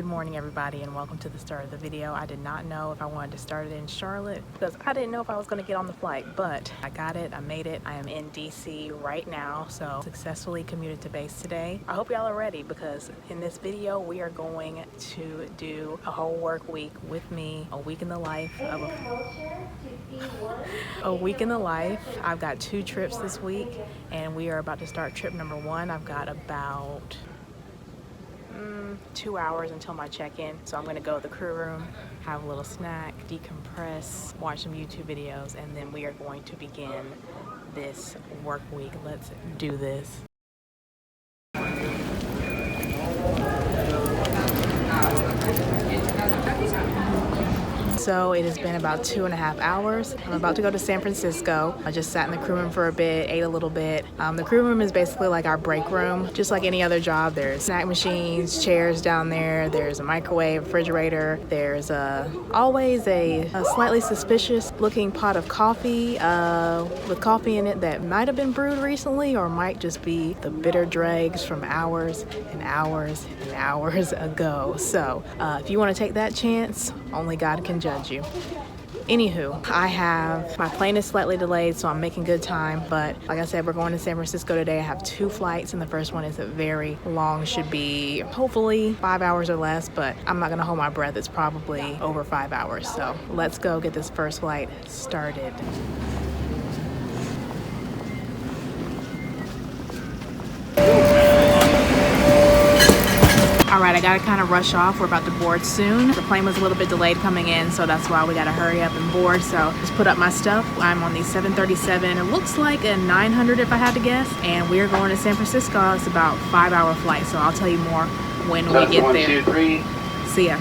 morning everybody, and welcome to the start of the video. I did not know if I wanted to start it in Charlotte because I didn't know if I was going to get on the flight, but I got it. I made it. I am in DC right now, so successfully commuted to base today. I hope y'all are ready because in this video we are going to do a whole work week with me, a week in the life of a week in the life. I've got 2 trips this week and we are about to start trip number 1. I've got about 2 hours until my check-in, so I'm gonna go to the crew room, have a little snack, decompress, watch some YouTube videos, and then we are going to begin this work week. Let's do this. So it has been about 2.5 hours. I'm about to go to San Francisco. I just sat in the crew room for a bit, ate a little bit. The crew room is basically like our break room, just like any other job. There's snack machines, chairs down there. There's a microwave, refrigerator. There's always a slightly suspicious looking pot of coffee with coffee in it that might have been brewed recently or might just be the bitter dregs from hours and hours and hours ago. So if you want to take that chance, only God can judge you. Anywho, my plane is slightly delayed, so I'm making good time, but like I said, we're going to San Francisco today. I have 2 flights, and the first one is a very long, should be hopefully 5 hours or less, but I'm not gonna hold my breath. It's probably over 5 hours, so let's go get this first flight started. All right, I gotta kind of rush off. We're about to board soon. The plane was a little bit delayed coming in, so that's why we gotta hurry up and board. So just put up my stuff. I'm on the 737. It looks like a 900 if I had to guess. And we're going to San Francisco. It's about 5-hour flight, so I'll tell you more when we get there. 1, 2, 3. See ya.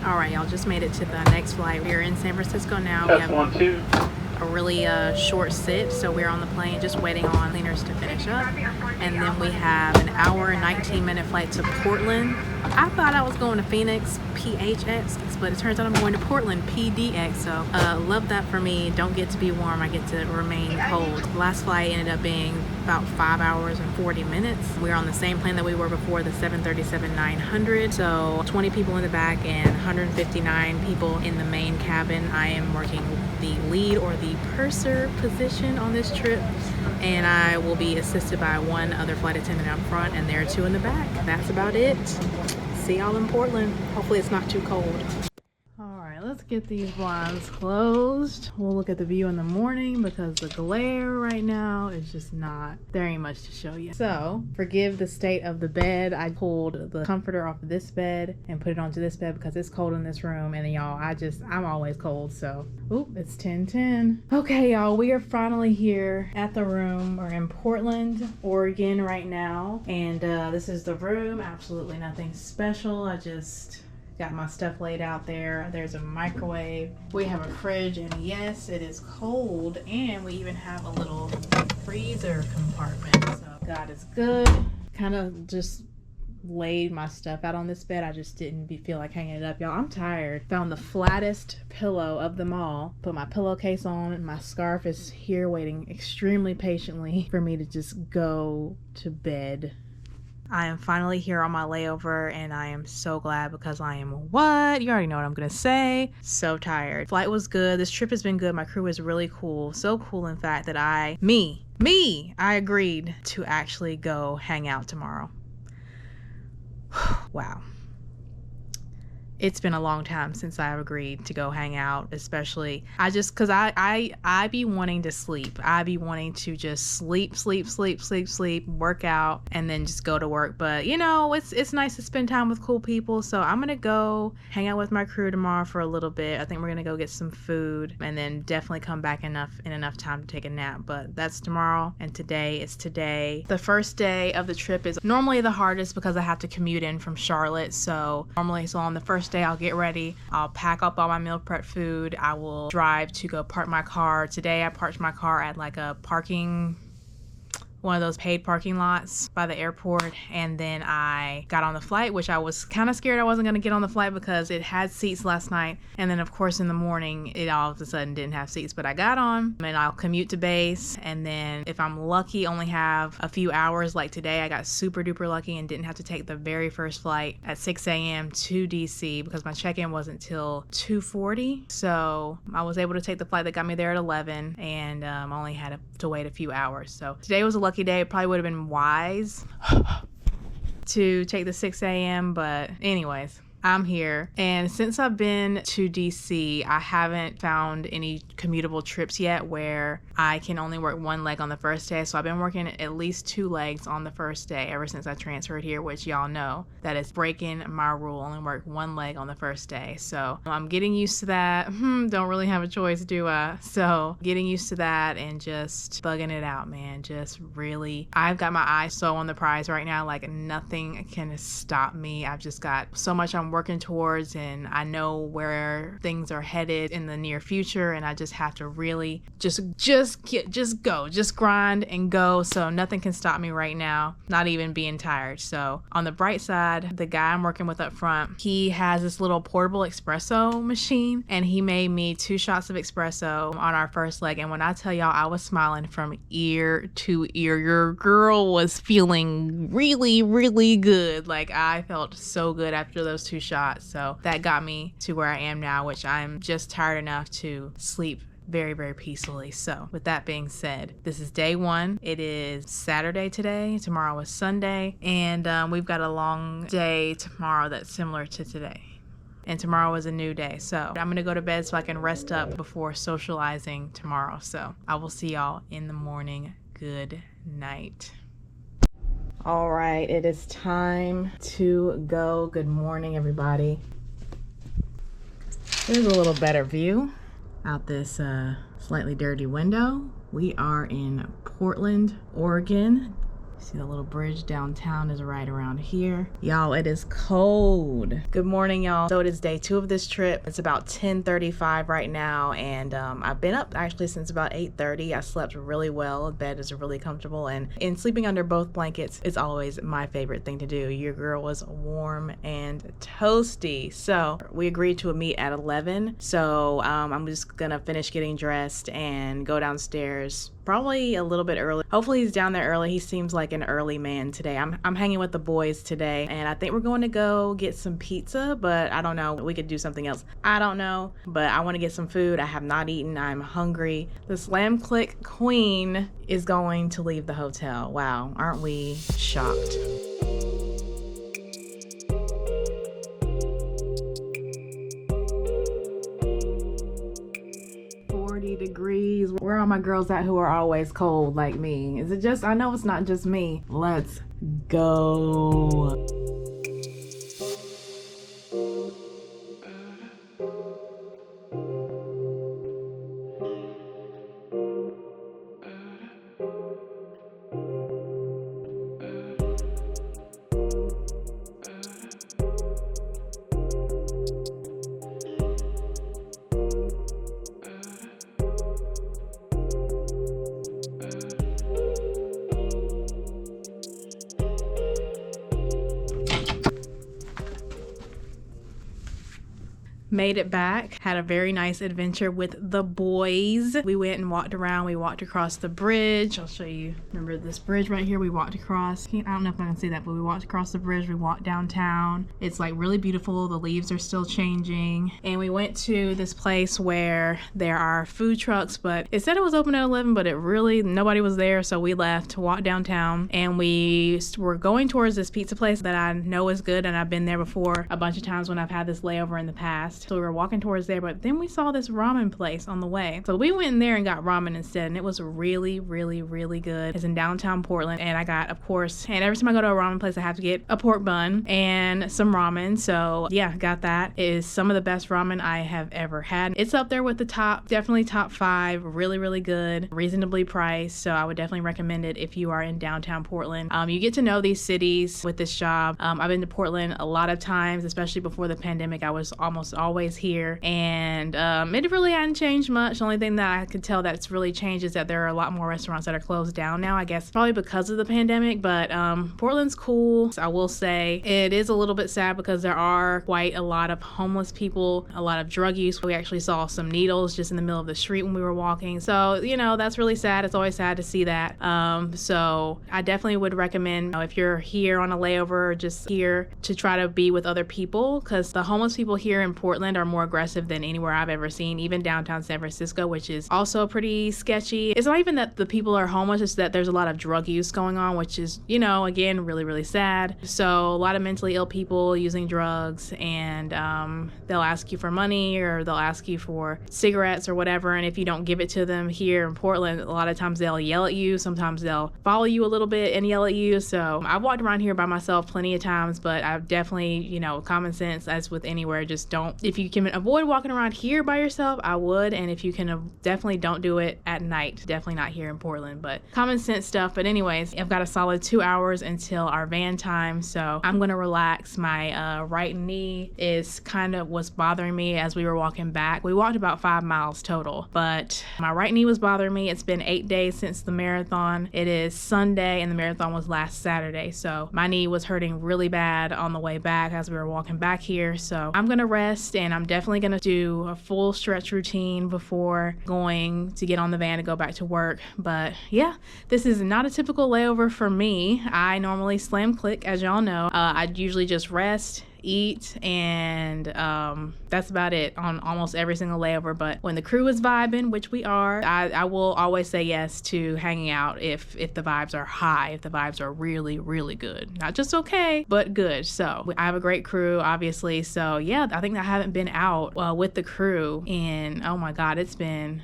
All right, y'all just made it to the next flight. We're in San Francisco now. We have 1, 2. A really short sit, so we're on the plane just waiting on cleaners to finish up, and then we have an hour and 19-minute flight to Portland. I thought I was going to Phoenix, PHX, but it turns out I'm going to Portland, PDX, so love that for me. Don't get to be warm, I get to remain cold. Last flight ended up being about 5 hours and 40 minutes. We're on the same plane that we were before, the 737-900, so 20 people in the back and 159 people in the main cabin. I am working the lead or the purser position on this trip, and I will be assisted by 1 other flight attendant up front, and there are 2 in the back. That's about it. See y'all in Portland. Hopefully it's not too cold. Let's get these blinds closed. We'll look at the view in the morning because the glare right now is just not, there ain't much to show you. So forgive the state of the bed. I pulled the comforter off of this bed and put it onto this bed because it's cold in this room, and y'all, I'm always cold, so oop, it's 10:10. Okay y'all, we are finally here at the room. We're in Portland, Oregon right now, and this is the room. Absolutely nothing special. I just got my stuff laid out there. There's a microwave. We have a fridge, and yes, it is cold, and we even have a little freezer compartment. So God is good. Kind of just laid my stuff out on this bed. I just didn't feel like hanging it up. Y'all, I'm tired. Found the flattest pillow of them all. Put my pillowcase on, and my scarf is here waiting extremely patiently for me to just go to bed. I am finally here on my layover, and I am so glad because I am what? You already know what I'm gonna say. So tired. Flight was good. This trip has been good. My crew is really cool. So cool, in fact, that I agreed to actually go hang out tomorrow. Wow. It's been a long time since I've agreed to go hang out, especially because I be wanting to sleep. I be wanting to just sleep, work out, and then just go to work. But you know, it's nice to spend time with cool people. So I'm gonna go hang out with my crew tomorrow for a little bit. I think we're gonna go get some food and then definitely come back in enough time to take a nap. But that's tomorrow, and today is today. The first day of the trip is normally the hardest because I have to commute in from Charlotte. So on the first day, I'll get ready, I'll pack up all my meal prep food, I will drive to go park my car. Today I parked my car at like a parking one of those paid parking lots by the airport, and then I got on the flight, which I was kind of scared I wasn't going to get on the flight because it had seats last night, and then of course in the morning it all of a sudden didn't have seats, but I got on, and I'll commute to base, and then if I'm lucky only have a few hours. Like today I got super duper lucky and didn't have to take the very first flight at 6 a.m. to DC because my check-in wasn't till 2:40, so I was able to take the flight that got me there at 11, and only had to wait a few hours. So today was a lucky day. It probably would have been wise to take the 6 a.m. but anyways, I'm here, and since I've been to DC, I haven't found any commutable trips yet where I can only work one leg on the first day. So I've been working at least 2 legs on the first day ever since I transferred here, which y'all know that is breaking my rule. Only work 1 leg on the first day. So I'm getting used to that. Don't really have a choice, do I? So getting used to that and just bugging it out, man. Just really, I've got my eyes so on the prize right now. Like nothing can stop me. I've just got so much I'm working towards, and I know where things are headed in the near future, and I just have to really just grind and go. So nothing can stop me right now, not even being tired. So on the bright side, the guy I'm working with up front, he has this little portable espresso machine, and he made me 2 shots of espresso on our first leg. And when I tell y'all, I was smiling from ear to ear. Your girl was feeling really, really good. Like I felt so good after those 2 shots. So that got me to where I am now, which I'm just tired enough to sleep very, very peacefully. So with that being said, this is day 1. It is Saturday today. Tomorrow is Sunday, and we've got a long day tomorrow that's similar to today. And tomorrow is a new day. So I'm gonna go to bed so I can rest up before socializing tomorrow. So I will see y'all in the morning. Good night. All right, it is time to go. Good morning, everybody. There's a little better view out this slightly dirty window. We are in Portland, Oregon. See the little bridge downtown is right around here. Y'all, it is cold. Good morning, y'all. So it is day 2 of this trip. It's about 10:35 right now, and I've been up actually since about 8:30. I slept really well. The bed is really comfortable, and in sleeping under both blankets is always my favorite thing to do. Your girl was warm and toasty. So we agreed to a meet at 11. So I'm just gonna finish getting dressed and go downstairs probably a little bit early. Hopefully he's down there early. He seems like an early man today. I'm hanging with the boys today, and I think we're going to go get some pizza, but I don't know. We could do something else. I don't know, but I want to get some food. I have not eaten. I'm hungry. The Slam Click Queen is going to leave the hotel. Wow, aren't we shocked? Degrees. Where are my girls at who are always cold like me? Is it just, I know it's not just me. Let's go. Made it back, had a very nice adventure with the boys. We went and walked around. We walked across the bridge. I'll show you. Remember this bridge right here we walked across? I don't know if I can see that, but we walked across the bridge. We walked downtown. It's like really beautiful. The leaves are still changing. And we went to this place where there are food trucks, but it said it was open at 11, but it really, nobody was there. So we left to walk downtown, and we were going towards this pizza place that I know is good, and I've been there before a bunch of times when I've had this layover in the past. So we were walking towards there, but then we saw this ramen place on the way. So we went in there and got ramen instead, and it was really, really, really good. It's in downtown Portland, and I got, of course, and every time I go to a ramen place, I have to get a pork bun and some ramen. So yeah, got that. It is some of the best ramen I have ever had. It's up there with the top, definitely top 5. Really, really good, reasonably priced. So I would definitely recommend it if you are in downtown Portland. You get to know these cities with this job. I've been to Portland a lot of times, especially before the pandemic. I was almost always always here, and it really hadn't changed much. The only thing that I could tell that's really changed is that there are a lot more restaurants that are closed down now, I guess probably because of the pandemic. But Portland's cool. I will say it is a little bit sad because there are quite a lot of homeless people, a lot of drug use. We actually saw some needles just in the middle of the street when we were walking, so you know, that's really sad. It's always sad to see that. So I definitely would recommend, if you're here on a layover or just here, to try to be with other people, because the homeless people here in Portland are more aggressive than anywhere I've ever seen, even downtown San Francisco, which is also pretty sketchy. It's not even that the people are homeless, it's that there's a lot of drug use going on, which is, you know, again, really, really sad. So a lot of mentally ill people using drugs, and they'll ask you for money or they'll ask you for cigarettes or whatever, and if you don't give it to them here in Portland, a lot of times they'll yell at you. Sometimes they'll follow you a little bit and yell at you. So I've walked around here by myself plenty of times, but I've definitely, you know, common sense, as with anywhere, just don't, if you can avoid walking around here by yourself, I would. And if you can, definitely don't do it at night. Definitely not here in Portland, but common sense stuff. But anyways, I've got a solid 2 hours until our van time, so I'm gonna relax. My right knee is kind of what's bothering me as we were walking back. We walked about 5 miles total, but my right knee was bothering me. It's been 8 days since the marathon. It is Sunday and the marathon was last Saturday, so my knee was hurting really bad on the way back as we were walking back here. So I'm gonna rest, and I'm definitely gonna do a full stretch routine before going to get on the van to go back to work. But yeah, this is not a typical layover for me. I normally slam click, as y'all know. I usually just rest, eat, and that's about it on almost every single layover. But when the crew is vibing, which we are, I will always say yes to hanging out if the vibes are high, if the vibes are really, really good. Not just okay, but good. So I have a great crew, obviously. So yeah, I think I haven't been out with the crew in, oh my God, it's been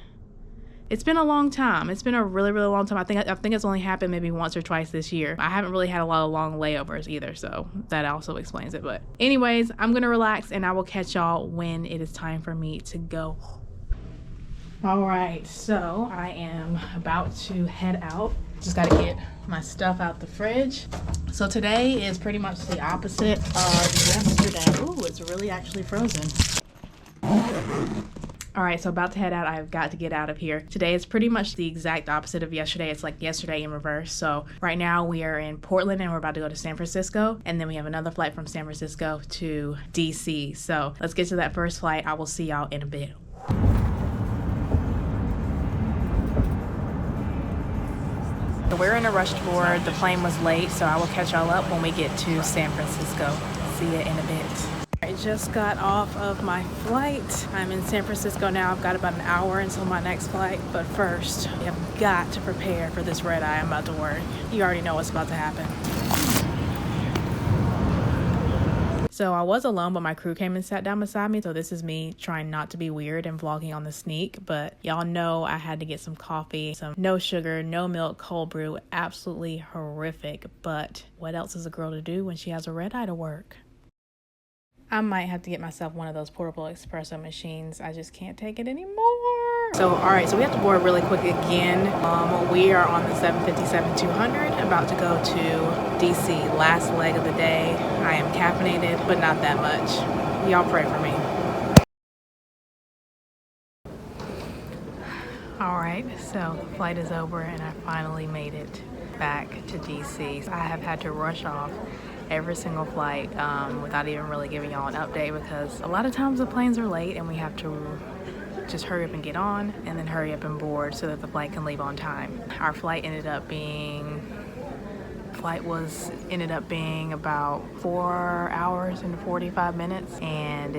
a long time. It's been a really, really long time. I think it's only happened maybe once or twice this year. I haven't really had a lot of long layovers either, so that also explains it. But anyways, I'm gonna relax, and I will catch y'all when it is time for me to go. All right, so I am about to head out. Just gotta get my stuff out the fridge. So today is pretty much the opposite of yesterday. Ooh, it's really actually frozen. All right, so about to head out. I've got to get out of here. Today is pretty much the exact opposite of yesterday. It's like yesterday in reverse. So right now we are in Portland and we're about to go to San Francisco. And then we have another flight from San Francisco to DC. So let's get to that first flight. I will see y'all in a bit. So we're in a rush to board. The plane was late, so I will catch y'all up when we get to San Francisco. See you in a bit. I just got off of my flight. I'm in San Francisco now. I've got about an hour until my next flight. But first, we have got to prepare for this red eye I'm about to work. You already know what's about to happen. So I was alone, but my crew came and sat down beside me. So this is me trying not to be weird and vlogging on the sneak. But y'all know I had to get some coffee, some no sugar, no milk, cold brew. Absolutely horrific. But what else is a girl to do when she has a red eye to work? I might have to get myself one of those portable espresso machines. I just can't take it anymore. So, all right, so we have to board really quick again. We are on the 757-200, about to go to DC, last leg of the day. I am caffeinated, but not that much. Y'all pray for me. All right, so the flight is over and I finally made it back to DC. I have had to rush off every single flight without even really giving y'all an update, because a lot of times the planes are late and we have to just hurry up and get on and then hurry up and board so that the flight can leave on time. Our flight ended up being about 4 hours and 45 minutes, and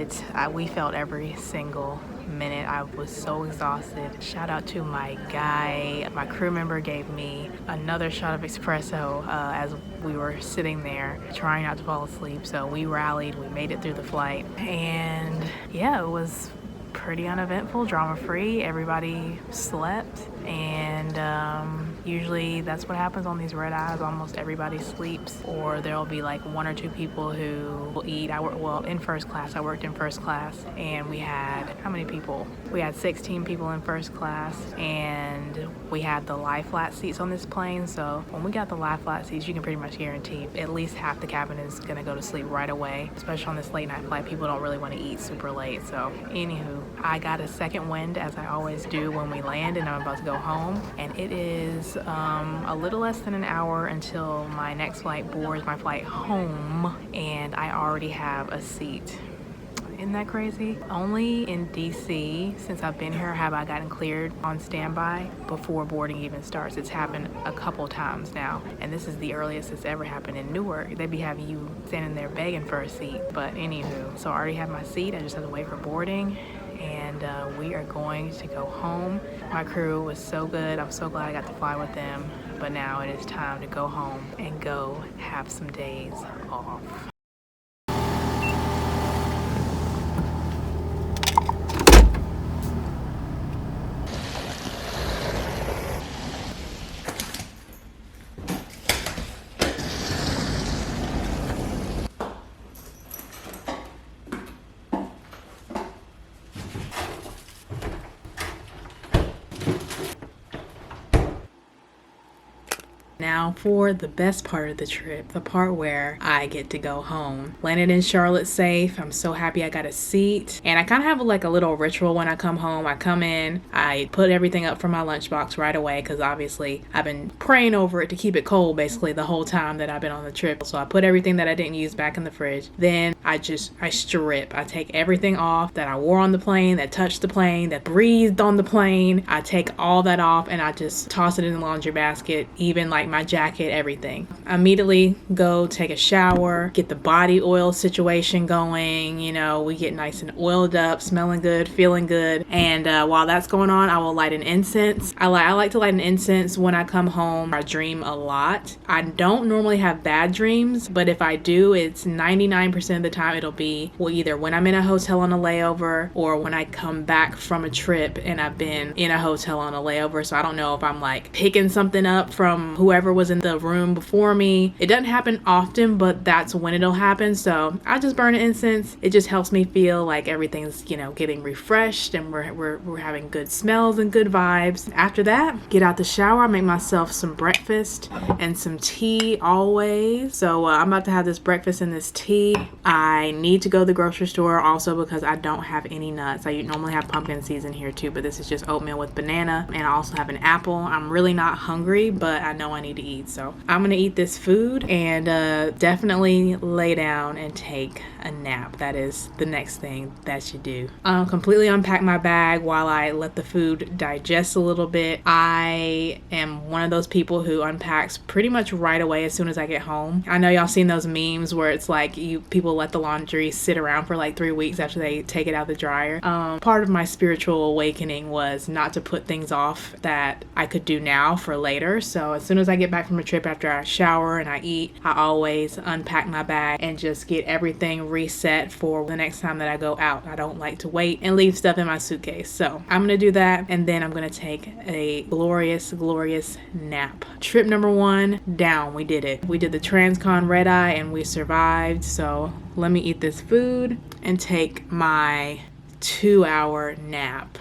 we felt every single minute. I was so exhausted. Shout out to my guy. My crew member gave me another shot of espresso as we were sitting there trying not to fall asleep. So we rallied, we made it through the flight, and yeah, it was pretty uneventful, drama free. Everybody slept, and Usually that's what happens on these red eyes. Almost everybody sleeps, or there'll be like 1 or 2 people who will eat. In first class. I worked in first class, and we had, how many people? We had 16 people in first class, and we had the lie flat seats on this plane. So when we got the lie flat seats, you can pretty much guarantee at least half the cabin is gonna go to sleep right away, especially on this late night flight. People don't really want to eat super late. So anywho, I got a second wind, as I always do when we land, and I'm about to go home, and it is a little less than an hour until my next flight boards, my flight home, and I already have a seat. Isn't that crazy? Only in DC, since I've been here, have I gotten cleared on standby before boarding even starts. It's happened a couple times now, and this is the earliest it's ever happened in Newark. They'd be having you standing there begging for a seat. But anywho, so I already have my seat. I just have to wait for boarding, and we are going to go home. My crew was so good. I'm so glad I got to fly with them. But now it is time to go home and go have some days off. Now for the best part of the trip, the part where I get to go home. Landed in Charlotte safe. I'm so happy I got a seat. And I kind of have like a little ritual when I come home. I come in, I put everything up for my lunchbox right away, because obviously I've been praying over it to keep it cold basically the whole time that I've been on the trip. So I put everything that I didn't use back in the fridge. Then I strip. I take everything off that I wore on the plane, that touched the plane, that breathed on the plane. I take all that off and I just toss it in the laundry basket, even like my jacket, everything. Immediately go take a shower, get the body oil situation going. You know, we get nice and oiled up, smelling good, feeling good. And while that's going on, I will light an incense. I like to light an incense when I come home. I dream a lot. I don't normally have bad dreams, but if I do, it's 99% of the time it'll be either when I'm in a hotel on a layover, or when I come back from a trip and I've been in a hotel on a layover. So I don't know if I'm like picking something up from whoever was in the room before me. It doesn't happen often, but that's when it'll happen. So I just burn an incense. It just helps me feel like everything's, you know, getting refreshed, and we're having good smells and good vibes. After that, get out the shower, make myself some breakfast and some tea always. So I'm about to have this breakfast and this tea. I need to go to the grocery store also because I don't have any nuts. I normally have pumpkin seeds in here too, but this is just oatmeal with banana, and I also have an apple. I'm really not hungry, but I know I need to eat. So I'm gonna eat this food and definitely lay down and take a nap. That is the next thing that you do. Completely unpack my bag while I let the food digest a little bit. I am one of those people who unpacks pretty much right away as soon as I get home. I know y'all seen those memes where it's like people let the laundry sit around for like 3 weeks after they take it out of the dryer. Part of my spiritual awakening was not to put things off that I could do now for later. So as soon as I get back from a trip, after I shower and I eat, I always unpack my bag and just get everything reset for the next time that I go out. I don't like to wait and leave stuff in my suitcase. So I'm gonna do that, and then I'm gonna take a glorious nap. Trip number 1 down. We did it. We did the Transcon red eye and we survived. So let me eat this food and take my 2-hour nap.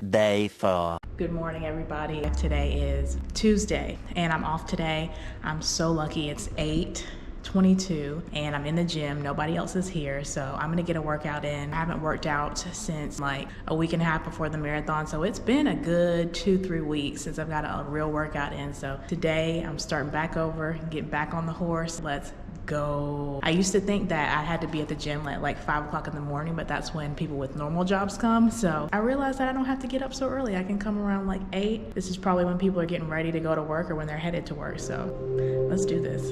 Day 4. Good morning, everybody. Today is Tuesday and I'm off today. I'm so lucky. It's 8:22 and I'm in the gym. Nobody else is here, so I'm gonna get a workout in. I haven't worked out since like a week and a half before the marathon, so it's been a good 2-3 weeks since I've got a real workout in. So today I'm starting back over, get back on the horse. Let's go. I used to think that I had to be at the gym at like 5 o'clock in the morning, but that's when people with normal jobs come. So I realized that I don't have to get up so early. I can come around like 8. This is probably when people are getting ready to go to work or when they're headed to work. So let's do this.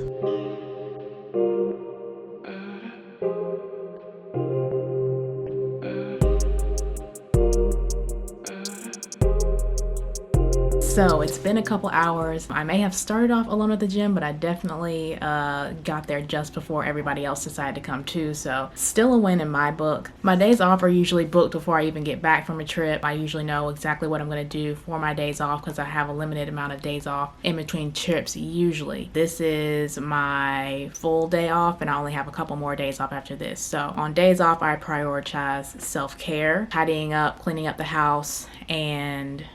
So it's been a couple hours. I may have started off alone at the gym, but I definitely got there just before everybody else decided to come too. So still a win in my book. My days off are usually booked before I even get back from a trip. I usually know exactly what I'm going to do for my days off because I have a limited amount of days off in between trips usually. This is my full day off and I only have a couple more days off after this. So on days off, I prioritize self-care, tidying up, cleaning up the house, and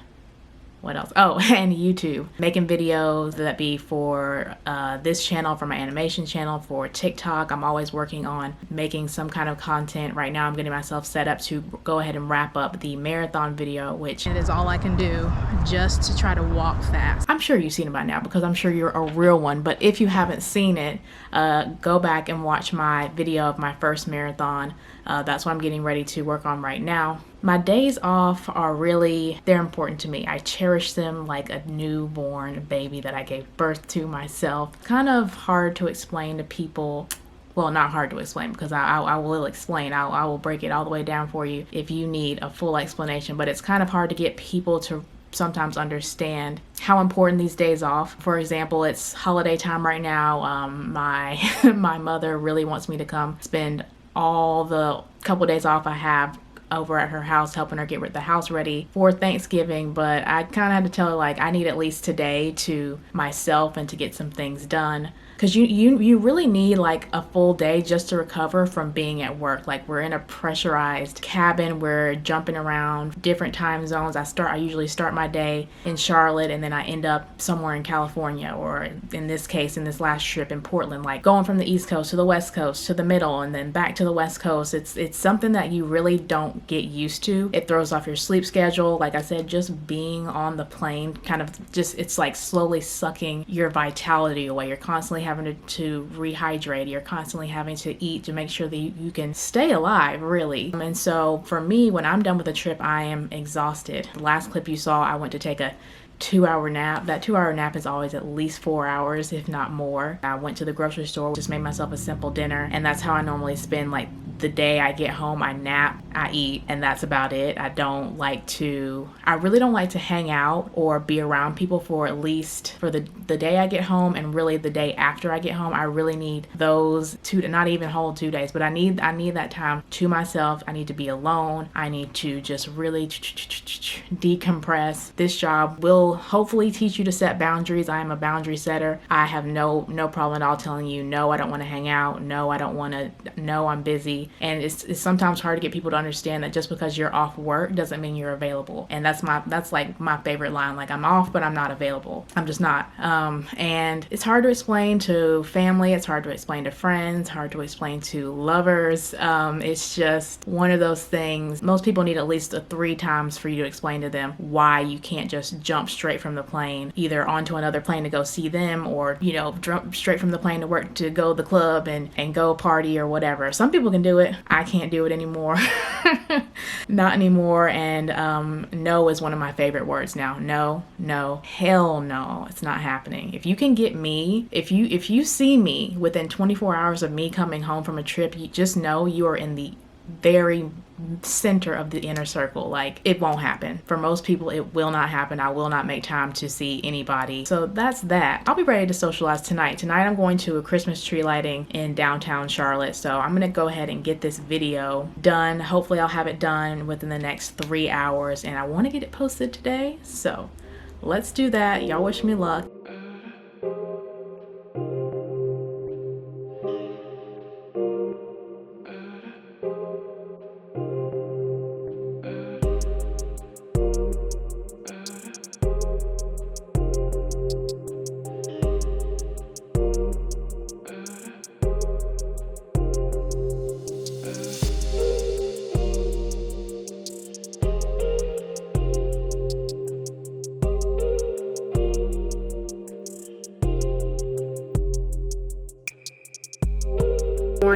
what else? Oh, and YouTube. Making videos that be for this channel, for my animation channel, for TikTok. I'm always working on making some kind of content. Right now I'm getting myself set up to go ahead and wrap up the marathon video, which it is all I can do just to try to walk fast. I'm sure you've seen it by now because I'm sure you're a real one, but if you haven't seen it, go back and watch my video of my first marathon. That's what I'm getting ready to work on right now. My days off are really, they're important to me. I cherish them like a newborn baby that I gave birth to myself. Kind of hard to explain to people. Well, not hard to explain because I will explain. I will break it all the way down for you if you need a full explanation, but it's kind of hard to get people to sometimes understand how important these days off. For example, it's holiday time right now. My mother really wants me to come spend all the couple days off I have over at her house helping her get the house ready for Thanksgiving, but I kind of had to tell her like I need at least today to myself and to get some things done. Because you really need like a full day just to recover from being at work. Like we're in a pressurized cabin, we're jumping around different time zones. I usually start my day in Charlotte and then I end up somewhere in California, or in this case, in this last trip in Portland, like going from the East Coast to the West Coast to the middle and then back to the West Coast. It's something that you really don't get used to. It throws off your sleep schedule. Like I said, just being on the plane kind of just, it's like slowly sucking your vitality away. You're constantly having to rehydrate. You're constantly having to eat to make sure that you can stay alive, really. And so for me, when I'm done with the trip, I am exhausted. The last clip you saw, I went to take a 2-hour nap. That 2-hour nap is always at least 4 hours, if not more. I went to the grocery store, just made myself a simple dinner, and that's how I normally spend like the day. I get home, I nap, I eat, and that's about it. I really don't like to hang out or be around people for at least for the day I get home and really the day after I get home. I really need those not even whole 2 days, but I need that time to myself. I need to be alone. I need to just really decompress. This job will hopefully teach you to set boundaries. I am a boundary setter. I have no problem at all telling you, no, I don't want to hang out. No, I don't want to. No, I'm busy. And it's sometimes hard to get people to understand that just because you're off work doesn't mean you're available. And that's like my favorite line. Like, I'm off, but I'm not available. I'm just not. And it's hard to explain to family. It's hard to explain to friends. Hard to explain to lovers. It's just one of those things. Most people need at least 3 times for you to explain to them why you can't just jump straight from the plane, either onto another plane to go see them, or jump straight from the plane to work to go to the club and go party or whatever. Some people can do it. I can't do it anymore. Not anymore. And no is one of my favorite words now. No, hell no, it's not happening. If you can get me, if you see me within 24 hours of me coming home from a trip, you just know you are in the very center of the inner circle. Like, it won't happen. For most people, it will not happen. I will not make time to see anybody. So that's that. I'll be ready to socialize tonight. Tonight I'm going to a Christmas tree lighting in downtown Charlotte. So I'm gonna go ahead and get this video done. Hopefully I'll have it done within the next 3 hours, and I want to get it posted today. So let's do that. Y'all wish me luck.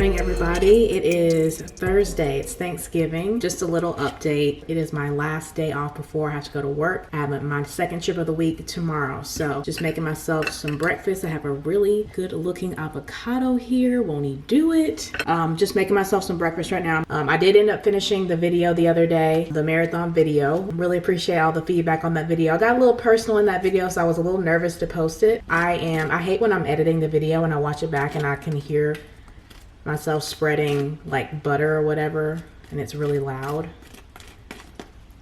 morning, everybody. It is Thursday. It's Thanksgiving. Just a little update. It is my last day off before I have to go to work. I have my second trip of the week tomorrow. So just making myself some breakfast. I have a really good looking avocado here. Won't he do it? Just making myself some breakfast right now. I did end up finishing the video the other day, the marathon video. Really appreciate all the feedback on that video. I got a little personal in that video, so I was a little nervous to post it. I hate when I'm editing the video and I watch it back and I can hear myself spreading like butter or whatever, and it's really loud.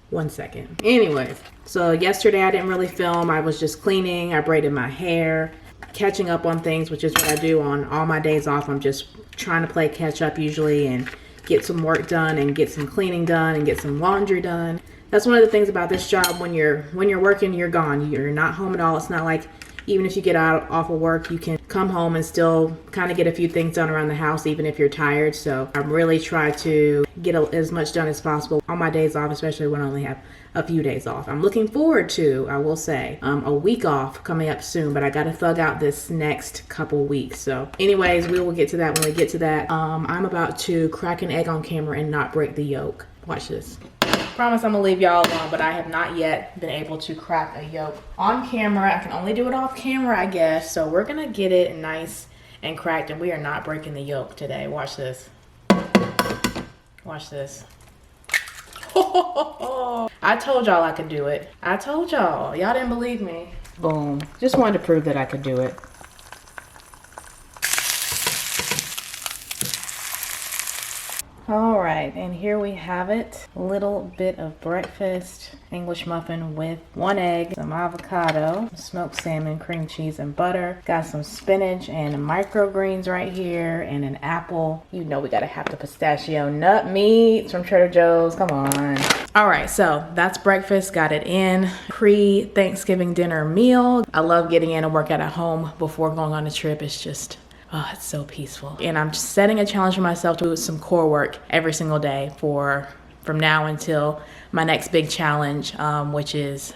1 second. Anyways, so yesterday I didn't really film. I was just cleaning. I braided my hair, catching up on things, which is what I do on all my days off. I'm just trying to play catch up usually and get some work done and get some cleaning done and get some laundry done. That's one of the things about this job. When you're working, you're gone. You're not home at all. It's not like even if you get off of work, you can come home and still kind of get a few things done around the house, even if you're tired. So I really try to get as much done as possible on my days off, especially when I only have a few days off. I'm looking forward to, I will say, a week off coming up soon, but I got to thug out this next couple weeks. So anyways, we will get to that when we get to that. I'm about to crack an egg on camera and not break the yolk. Watch this. Promise I'm gonna leave y'all alone, but I have not yet been able to crack a yolk on camera. I can only do it off camera, I guess. So we're gonna get it nice and cracked, and we are not breaking the yolk today. Watch this. Watch this. I told y'all I could do it. I told y'all. Y'all didn't believe me. Boom. Just wanted to prove that I could do it. All right, and here we have it. A little bit of breakfast. English muffin with 1 egg, some avocado, smoked salmon, cream cheese, and butter. Got some spinach and microgreens right here, and an apple. You know we gotta have the pistachio nut meats from Trader Joe's. Come on. All right, so that's breakfast. Got it in. Pre-Thanksgiving dinner meal. I love getting in and work out at home before going on a trip. It's just, oh, it's so peaceful. And I'm just setting a challenge for myself to do some core work every single day from now until my next big challenge, which is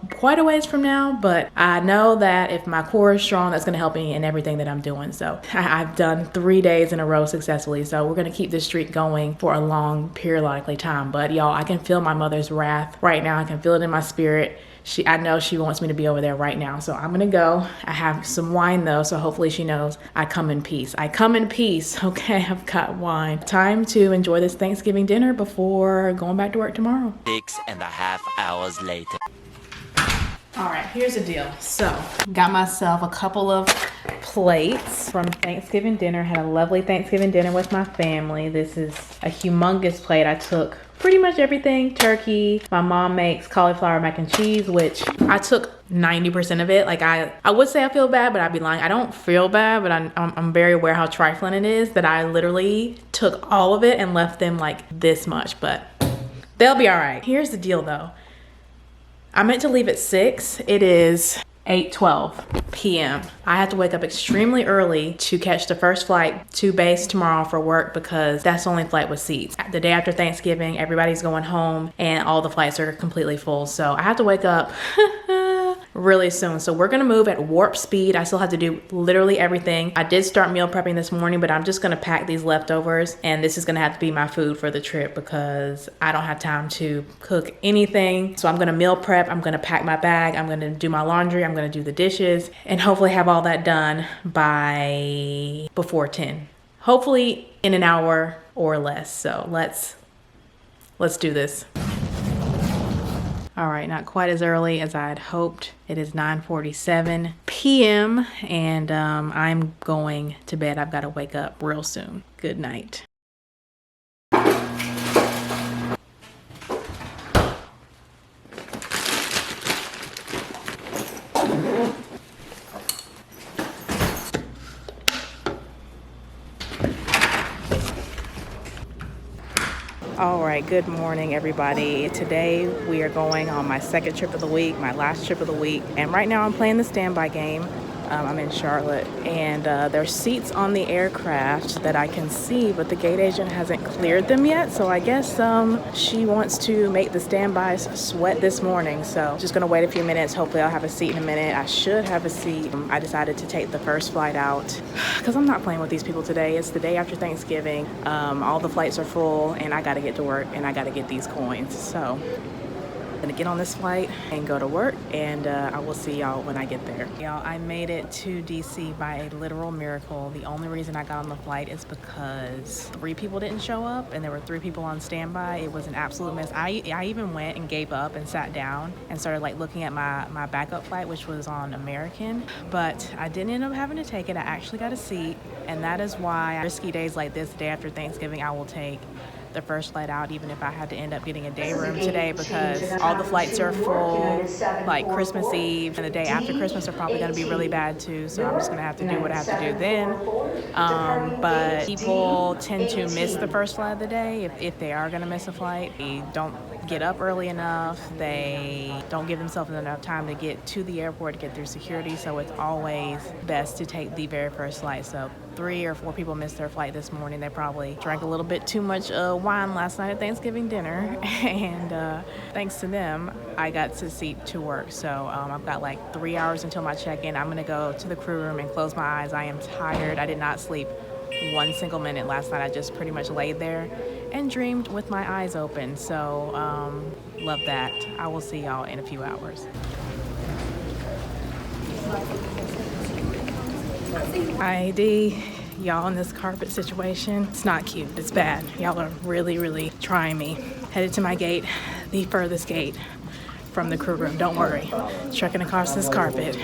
quite a ways from now. But I know that if my core is strong, that's gonna help me in everything that I'm doing. So I've done 3 days in a row successfully. So we're gonna keep this streak going for a long periodically time. But y'all, I can feel my mother's wrath right now. I can feel it in my spirit. I know she wants me to be over there right now. So I'm gonna go. I have some wine though, so hopefully she knows I come in peace. I come in peace, okay? I've got wine. Time to enjoy this Thanksgiving dinner before going back to work tomorrow. 6.5 hours later. All right, here's the deal. So got myself a couple of plates from Thanksgiving dinner. Had a lovely Thanksgiving dinner with my family. This is a humongous plate. I took pretty much everything. Turkey. My mom makes cauliflower mac and cheese, which I took 90% of it. Like I would say I feel bad, but I'd be lying. I don't feel bad, but I'm very aware how trifling it is that I literally took all of it and left them like this much, but they'll be all right. Here's the deal though. I meant to leave at 6. It is 8:12 p.m. I have to wake up extremely early to catch the first flight to base tomorrow for work because that's the only flight with seats. The day after Thanksgiving, everybody's going home and all the flights are completely full. So I have to wake up really soon. So we're gonna move at warp speed. I still have to do literally everything. I did start meal prepping this morning, but I'm just gonna pack these leftovers, and this is gonna have to be my food for the trip because I don't have time to cook anything. So I'm gonna meal prep, I'm gonna pack my bag, I'm gonna do my laundry, I'm gonna do the dishes, and hopefully have all that done before 10. Hopefully in an hour or less. So let's do this. All right, not quite as early as I had hoped. It is 9:47 p.m. and I'm going to bed. I've got to wake up real soon. Good night. All right, good morning, everybody. Today we are going on my second trip of the week, my last trip of the week. And right now I'm playing the standby game I'm in Charlotte, and there's seats on the aircraft that I can see, but the gate agent hasn't cleared them yet. So I guess she wants to make the standbys sweat this morning. So just gonna wait a few minutes. Hopefully I'll have a seat in a minute. I should have a seat. I decided to take the first flight out because I'm not playing with these people today. It's the day after Thanksgiving. All the flights are full, and I gotta get to work, and I gotta get these coins. So I'm gonna get on this flight and go to work, and I will see y'all when I get there. Y'all, I made it to DC by a literal miracle. The only reason I got on the flight is because 3 people didn't show up, and there were 3 people on standby. It was an absolute mess. I even went and gave up and sat down and started like looking at my backup flight, which was on American, but I didn't end up having to take it. I actually got a seat, and that is why risky days like this, the day after Thanksgiving, I will take the first flight out, even if I had to end up getting a day room today, because all the flights are full, like Christmas Eve and the day after Christmas are probably going to be really bad too, so I'm just going to have to do what I have to do then. But people tend to miss the first flight of the day if they are going to miss a flight. They don't get up early enough, they don't give themselves enough time to get to the airport to get through security, so it's always best to take the very first flight. So 3 or 4 people missed their flight this morning. They probably drank a little bit too much wine last night at Thanksgiving dinner, and thanks to them, I got to seat to work. So I've got like 3 hours until my check-in. I'm gonna go to the crew room and close my eyes. I am tired. I did not sleep 1 single minute last night. I just pretty much laid there and dreamed with my eyes open. So love that. I will see y'all in a few hours. ID, y'all, in this carpet situation, it's not cute, it's bad. Y'all are really trying me. Headed to my gate, the furthest gate from the crew room. Don't worry, trekking across this carpet.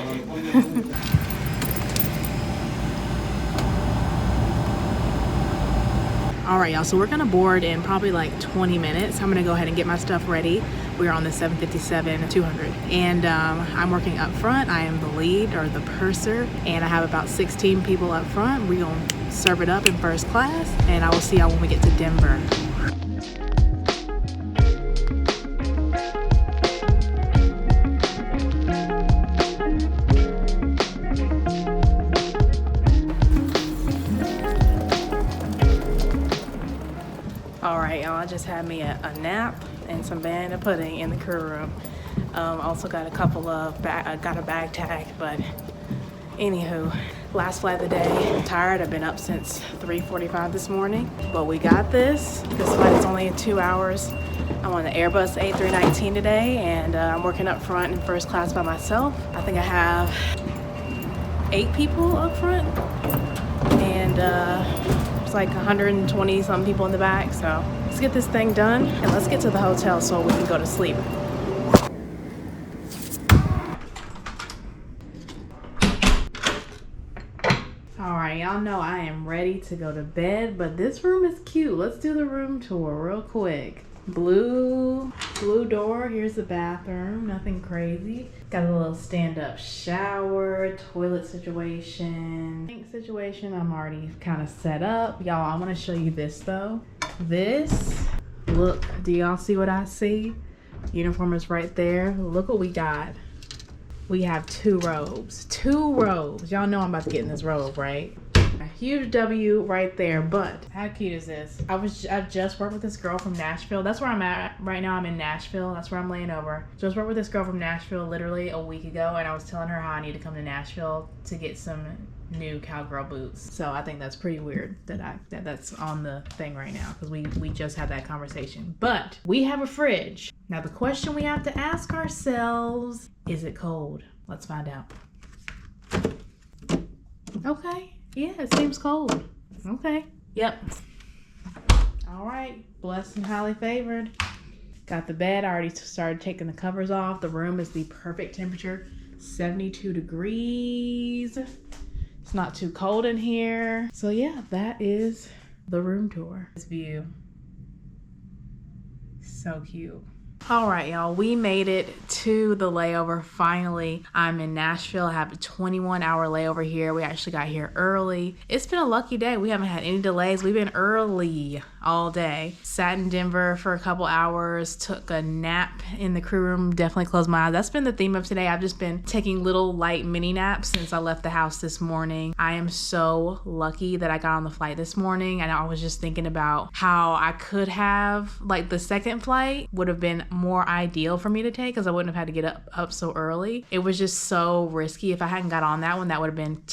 All right, y'all, so we're gonna board in probably like 20 minutes. I'm gonna go ahead and get my stuff ready. We're on the 757-200, and I'm working up front. I am the lead, or the purser, and I have about 16 people up front. We're gonna serve it up in first class, and I will see y'all when we get to Denver. All right, y'all, I just had me a nap and some banana pudding in the crew room. Also got a couple of, got a bag tag, but anywho, last flight of the day. I'm tired, I've been up since 3:45 this morning, but we got this. This flight is only in 2 hours. I'm on the Airbus A319 today, and I'm working up front in first class by myself. I think I have 8 people up front, and it's like 120 some people in the back. So let's get this thing done and let's get to the hotel so we can go to sleep. All right, y'all know I am ready to go to bed, but this room is cute. Let's do the room tour real quick. Blue door. Here's the bathroom. Nothing crazy. Got a little stand-up shower, toilet situation, sink situation. I'm already kind of set up. Y'all, I want to show you this though. This, look, do y'all see what I see? Uniform is right there. Look what we got. We have 2 robes. 2 robes. Y'all know I'm about to get in this robe, right? A huge W right there, but how cute is this? I just worked with this girl from Nashville. That's where I'm at right now. I'm in Nashville. That's where I'm laying over. Just worked with this girl from Nashville literally a week ago, and I was telling her how I need to come to Nashville to get some new cowgirl boots. So I think that's pretty weird that that's on the thing right now, because we just had that conversation. But we have a fridge. Now the question we have to ask ourselves, is it cold? Let's find out. Okay. Yeah, it seems cold. Okay. Yep. All right. Blessed and highly favored. Got the bed. I already started taking the covers off. The room is the perfect temperature. 72 degrees. It's not too cold in here. So yeah, that is the room tour. This view. So cute. All right, y'all, we made it to the layover finally. I'm in Nashville. I have a 21-hour layover here. We actually got here early. It's been a lucky day. We haven't had any delays. We've been early all day. Sat in Denver for a couple hours, took a nap in the crew room, definitely closed my eyes. That's been the theme of today. I've just been taking little light mini naps since I left the house this morning. I am so lucky that I got on the flight this morning, and I was just thinking about how I could have, like, the second flight would have been more ideal for me to take because I wouldn't have had to get up so early. It was just so risky. If I hadn't got on that one, that would have been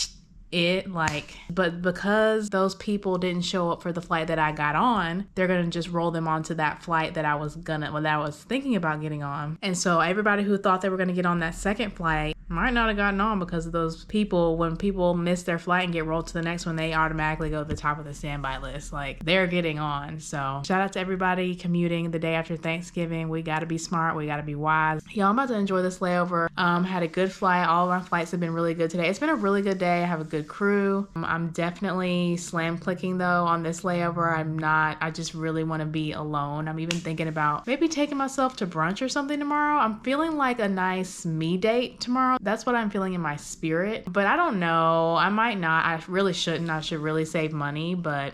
but because those people didn't show up for the flight that I got on, they're gonna just roll them onto that flight that I was thinking about getting on. And so everybody who thought they were gonna get on that second flight might not have gotten on because of those people. When people miss their flight and get rolled to the next one, they automatically go to the top of the standby list. Like, they're getting on. So shout out to everybody commuting the day after Thanksgiving. We gotta be smart, we gotta be wise. Y'all, I'm about to enjoy this layover. Had a good flight. All of our flights have been really good today. It's been a really good day. I have a good crew. I'm definitely slam clicking though on this layover. I just really want to be alone. I'm even thinking about maybe taking myself to brunch or something tomorrow. I'm feeling like a nice me date tomorrow. That's what I'm feeling in my spirit, but I don't know. I might not. I really shouldn't. I should really save money, but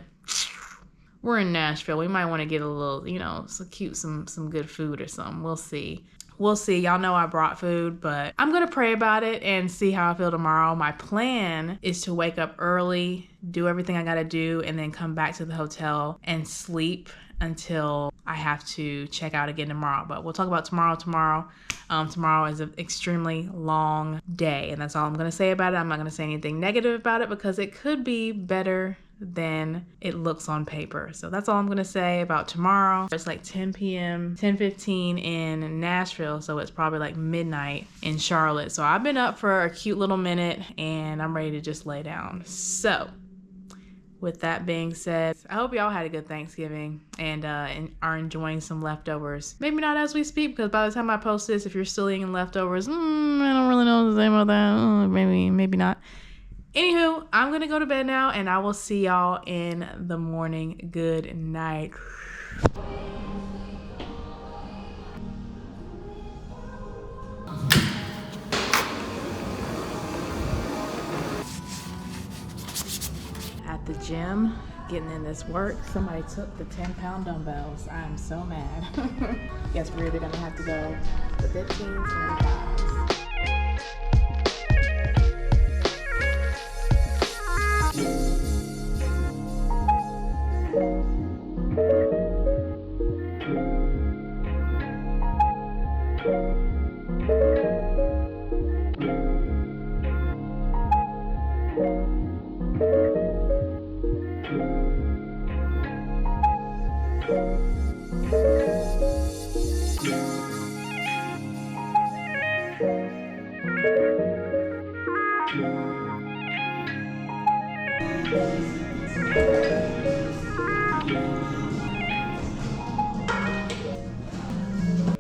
we're in Nashville. We might want to get a little, some good food or something. We'll see. Y'all know I brought food, but I'm going to pray about it and see how I feel tomorrow. My plan is to wake up early, do everything I got to do, and then come back to the hotel and sleep until I have to check out again tomorrow. But we'll talk about tomorrow. Tomorrow is an extremely long day, and that's all I'm going to say about it. I'm not going to say anything negative about it because it could be better than it looks on paper. So that's all I'm gonna say about tomorrow. It's like 10 p.m., 10:15 in Nashville, so it's probably like midnight in Charlotte. So I've been up for a cute little minute and I'm ready to just lay down. So with that being said, I hope y'all had a good Thanksgiving and are enjoying some leftovers. Maybe not as we speak, because by the time I post this, if you're still eating leftovers, I don't really know what to say about that. Maybe not. Anywho, I'm gonna go to bed now and I will see y'all in the morning. Good night. At the gym, getting in this work, somebody took the 10-pound dumbbells. I'm so mad. Guess we're either gonna have to go the 15s or the 5s.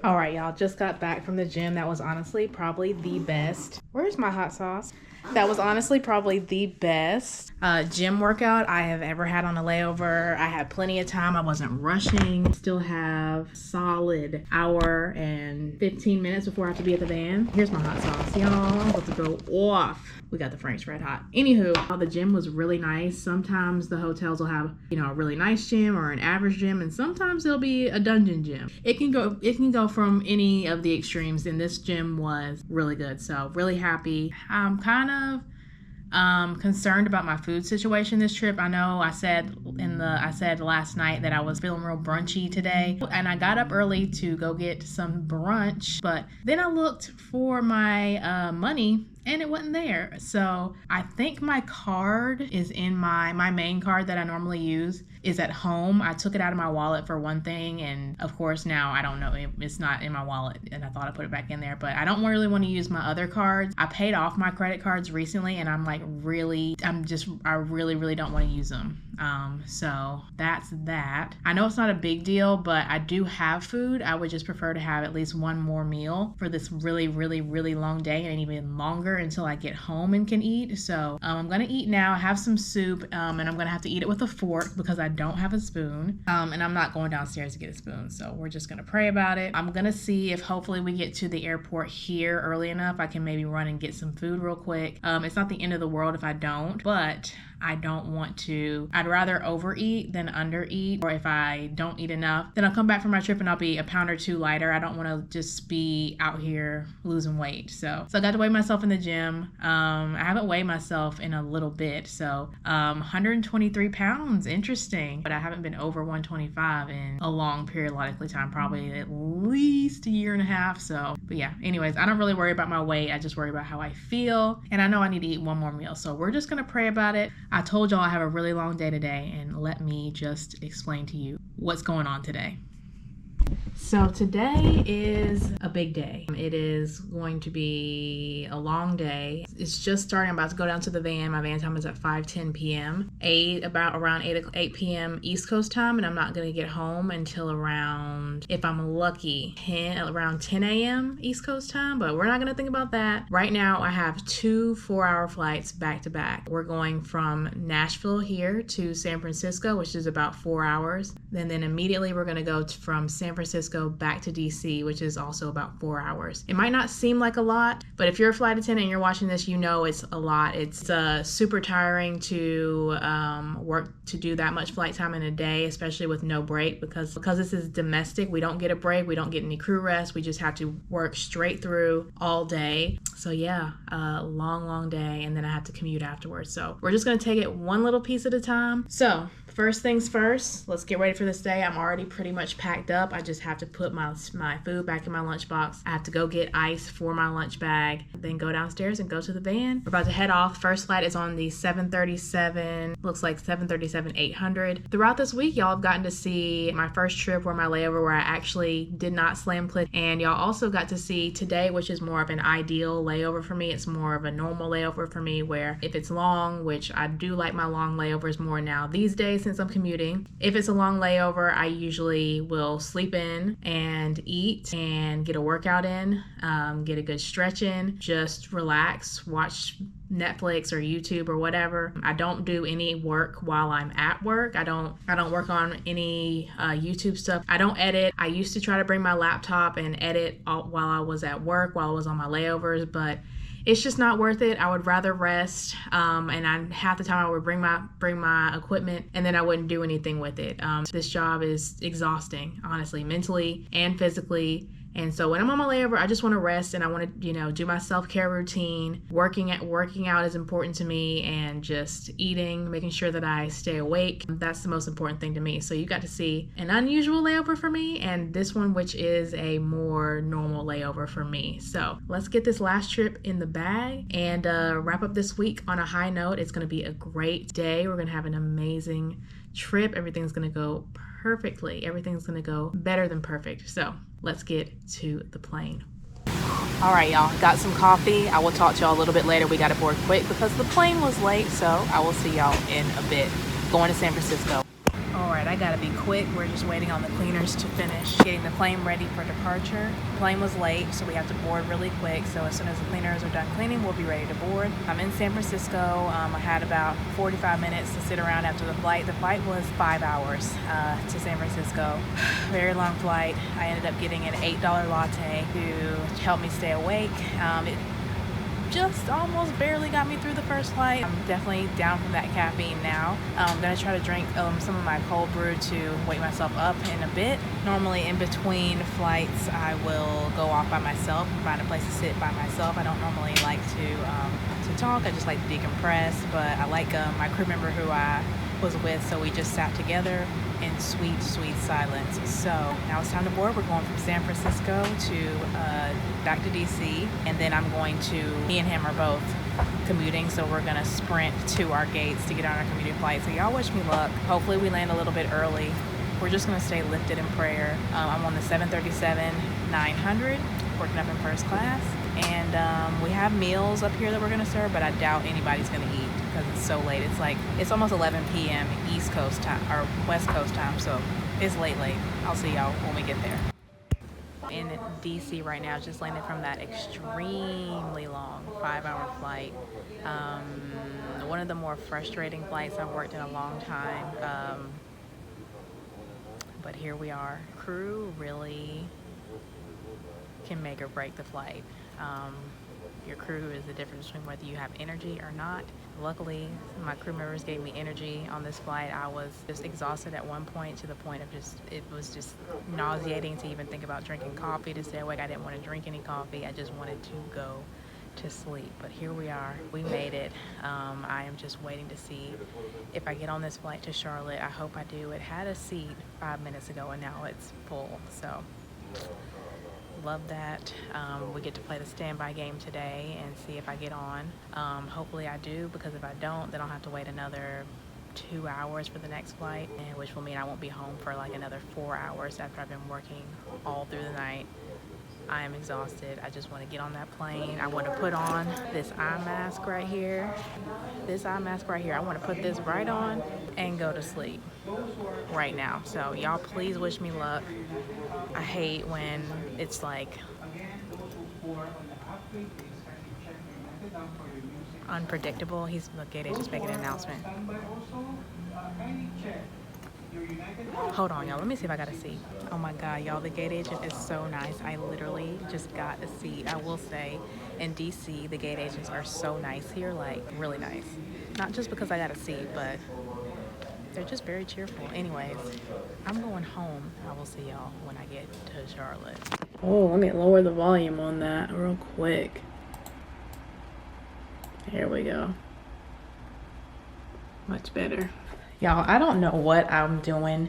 All right, y'all, just got back from the gym. That was honestly probably the best. Where's my hot sauce? That was honestly probably the best gym workout I have ever had on a layover. I had plenty of time. I wasn't rushing. Still have solid hour and 15 minutes before I have to be at the van. Here's my hot sauce, y'all. I'm about to go off. We got the Frank's Red Hot. Anywho, the gym was really nice. Sometimes the hotels will have, a really nice gym or an average gym, and sometimes it'll be a dungeon gym. It can go from any of the extremes, and this gym was really good. So really happy. I'm kind of concerned about my food situation this trip. I know I said last night that I was feeling real brunchy today, and I got up early to go get some brunch, but then I looked for my money and it wasn't there. So I think my card is in my main card that I normally use is at home. I took it out of my wallet for one thing, and of course now I don't know, it's not in my wallet, and I thought I put it back in there, but I don't really want to use my other cards. I paid off my credit cards recently, and I really don't want to use them. So that's that. I know it's not a big deal, but I do have food. I would just prefer to have at least one more meal for this really, really, really long day, and even longer until I get home and can eat. So I'm gonna eat now. I have some soup, and I'm gonna have to eat it with a fork because I don't have a spoon, and I'm not going downstairs to get a spoon, so we're just gonna pray about it. I'm gonna see if hopefully we get to the airport here early enough I can maybe run and get some food real quick. It's not the end of the world if I don't, but I don't want to, I'd rather overeat than undereat. Or if I don't eat enough, then I'll come back from my trip and I'll be a pound or two lighter. I don't want to just be out here losing weight. So I got to weigh myself in the gym. I haven't weighed myself in a little bit. So 123 pounds, interesting. But I haven't been over 125 in a long periodically time, probably at least a year and a half. So, but yeah, anyways, I don't really worry about my weight. I just worry about how I feel. And I know I need to eat one more meal. So we're just going to pray about it. I told y'all I have a really long day today, and let me just explain to you what's going on today. So today is a big day. It is going to be a long day. It's just starting. I'm about to go down to the van. My van time is at 5:10 p.m. Around 8 p.m. East Coast time, and I'm not going to get home until around, if I'm lucky, around 10 a.m. East Coast time, but we're not going to think about that. Right now, I have 2 4-hour flights back to back. We're going from Nashville here to San Francisco, which is about 4 hours. And then immediately we're going to go from San Francisco back to DC, which is also about 4 hours. It might not seem like a lot, but if you're a flight attendant and you're watching this, you know it's a lot. It's super tiring to work to do that much flight time in a day, especially with no break, because this is domestic. We don't get a break. We don't get any crew rest. We just have to work straight through all day. So yeah, long day, and then I have to commute afterwards. So we're just going to take it one little piece at a time. So first things first, let's get ready for this day. I'm already pretty much packed up. I just have to put my food back in my lunchbox. I have to go get ice for my lunch bag, then go downstairs and go to the van. We're about to head off. First flight is on the 737, looks like 737-800. Throughout this week, y'all have gotten to see my first trip or my layover where I actually did not slam click. And y'all also got to see today, which is more of an ideal layover for me. It's more of a normal layover for me, where if it's long, which I do like my long layovers more now these days since I'm commuting. If it's a long layover, I usually will sleep in and eat and get a workout in, get a good stretch in, just relax, watch Netflix or YouTube or whatever. I don't do any work while I'm at work. I don't work on any YouTube stuff. I don't edit. I used to try to bring my laptop and edit while I was at work, while I was on my layovers, but it's just not worth it. I would rather rest, and half the time I would bring my equipment, and then I wouldn't do anything with it. This job is exhausting, honestly, mentally and physically. And so when I'm on my layover, I just want to rest, and I want to, do my self-care routine. Working out is important to me, and just eating, making sure that I stay awake. That's the most important thing to me. So you got to see an unusual layover for me, and this one, which is a more normal layover for me. So let's get this last trip in the bag and wrap up this week on a high note. It's going to be a great day. We're going to have an amazing trip. Everything's going to go perfectly. Everything's going to go better than perfect. So let's get to the plane. All right, y'all, got some coffee. I will talk to y'all a little bit later. We got to board quick because the plane was late. So I will see y'all in a bit. Going to San Francisco. All right, I gotta be quick. We're just waiting on the cleaners to finish getting the plane ready for departure. The plane was late, so we have to board really quick. So as soon as the cleaners are done cleaning, we'll be ready to board. I'm in San Francisco. I had about 45 minutes to sit around after the flight. The flight was 5 hours to San Francisco. Very long flight. I ended up getting an $8 latte to help me stay awake. It just almost barely got me through the first flight. I'm definitely down from that caffeine now. I'm gonna try to drink some of my cold brew to wake myself up in a bit. Normally in between flights, I will go off by myself and find a place to sit by myself. I don't normally like to talk. I just like to decompress, but I like my crew member who I was with, so we just sat together in sweet silence. So now it's time to board. We're going from San Francisco to back to DC, and then me and him are both commuting, so we're gonna sprint to our gates to get on our commuting flight. So y'all wish me luck. Hopefully we land a little bit early. We're just gonna stay lifted in prayer. I'm on the 737-900, working up in first class, and we have meals up here that we're gonna serve, but I doubt anybody's gonna eat because it's so late. It's almost 11 p.m. East Coast time or West Coast time, so it's late. I'll see y'all when we get there. In DC right now, just landed from that extremely long 5-hour flight. One of the more frustrating flights I've worked in a long time. But here we are. Crew really can make or break the flight. your crew is the difference between whether you have energy or not. Luckily, my crew members gave me energy on this flight. I was just exhausted at one point, to the point of it was just nauseating to even think about drinking coffee to stay awake. I didn't want to drink any coffee. I just wanted to go to sleep. But here we are. We made it. I am just waiting to see if I get on this flight to Charlotte. I hope I do. It had a seat 5 minutes ago and now it's full. So love that. We get to play the standby game today and see if I get on. Hopefully I do, because if I don't, then I'll have to wait another 2 hours for the next flight, and which will mean I won't be home for like another 4 hours after I've been working all through the night. I am exhausted. I just want to get on that plane. I want to put on this eye mask right here. This eye mask right here. I want to put this right on and go to sleep right now. So y'all please wish me luck. I hate when it's like unpredictable. The gate agent's making an announcement. Hold on, y'all. Let me see if I got a seat. Oh my God, y'all, the gate agent is so nice. I literally just got a seat. I will say, in DC, the gate agents are so nice here, like really nice. Not just because I got a seat, but they're just very cheerful. Anyways, I'm going home. I will see y'all when I get to Charlotte. Oh, let me lower the volume on that real quick. Here we go. Much better. Y'all, I don't know what I'm doing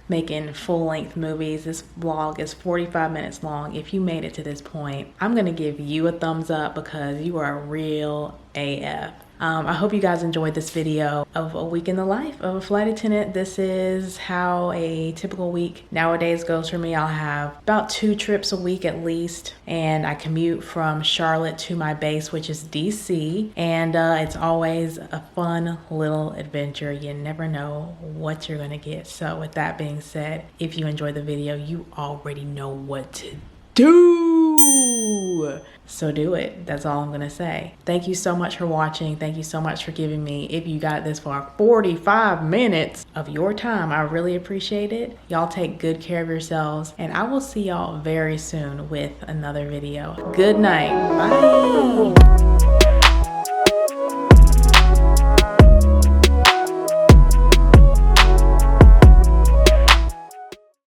making full-length movies. This vlog is 45 minutes long. If you made it to this point, I'm gonna give you a thumbs up because you are a real AF. I hope you guys enjoyed this video of a week in the life of a flight attendant. This is how a typical week nowadays goes for me. I'll have about 2 trips a week at least, and I commute from Charlotte to my base, which is DC, and it's always a fun little adventure. You never know what you're gonna get. So with that being said, if you enjoyed the video, you already know what to do. So do it. That's all I'm gonna say. Thank you so much for watching. Thank you so much for giving me, if you got this far, 45 minutes of your time. I really appreciate it. Y'all take good care of yourselves, and I will see y'all very soon with another video. Good night. Bye.